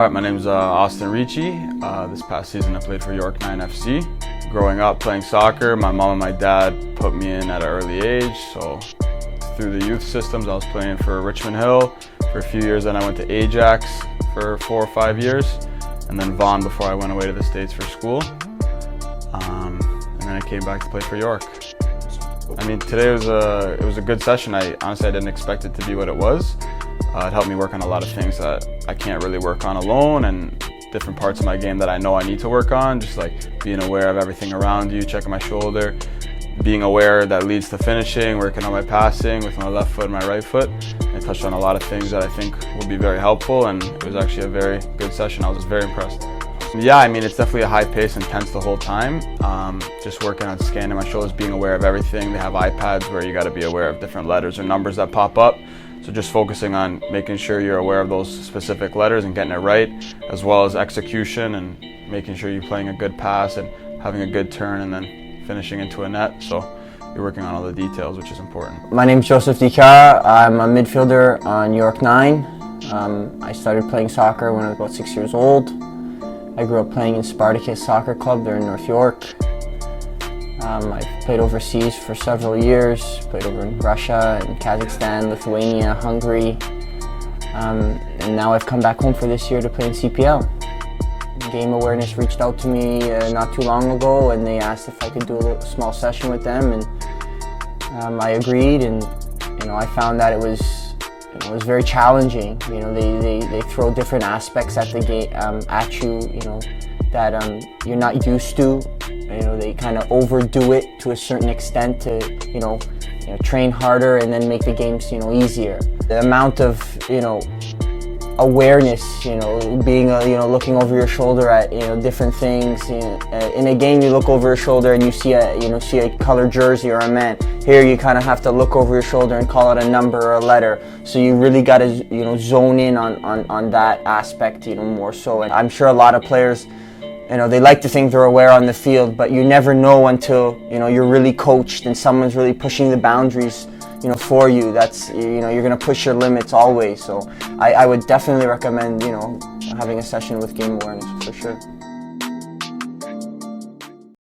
All right, my name is Austin Ricci. This past season I played for York 9 FC. Growing up playing soccer, my mom and my dad put me in at an early age. So through the youth systems, I was playing for Richmond Hill for a few years. Then I went to Ajax for 4 or 5 years, and then Vaughan before I went away to the States for school. And then I came back to play for York. I mean, today was a good session. Honestly, I didn't expect it to be what it was. It helped me work on a lot of things that I can't really work on alone, and different parts of my game that I know I need to work on, just like being aware of everything around you, checking my shoulder, being aware that leads to finishing, working on my passing with my left foot and my right foot. I touched on a lot of things that I think will be very helpful, and it was actually a very good session. I was just very impressed. Yeah, I mean, it's definitely a high pace, intense the whole time. Just working on scanning my shoulders, being aware of everything. They have iPads where you got to be aware of different letters or numbers that pop up. So just focusing on making sure you're aware of those specific letters and getting it right, as well as execution and making sure you're playing a good pass and having a good turn and then finishing into a net. So you're working on all the details, which is important. My name is Joseph Dicara. I'm a midfielder on York 9. I started playing soccer when I was about 6 years old. I grew up playing in Spartacus Soccer Club there in North York. I've played overseas for several years, played over in Russia and Kazakhstan, Lithuania, Hungary, and now I've come back home for this year to play in CPL. Game Awareness reached out to me not too long ago, and they asked if I could do a small session with them, and I agreed. And I found that it was very challenging. They throw different aspects at the game at you, that you're not used to. They kind of overdo it to a certain extent to, train harder and then make the games, easier. The amount of, awareness, being, looking over your shoulder at, different things. In a game, you look over your shoulder and you see a colored jersey or a man. Here, you kind of have to look over your shoulder and call out a number or a letter. So you really got to, zone in on that aspect, more so. And I'm sure a lot of players, they like to think they're aware on the field, but you never know until, you're really coached and someone's really pushing the boundaries, for you. That's, you're going to push your limits always. So I would definitely recommend, having a session with Game Awareness for sure.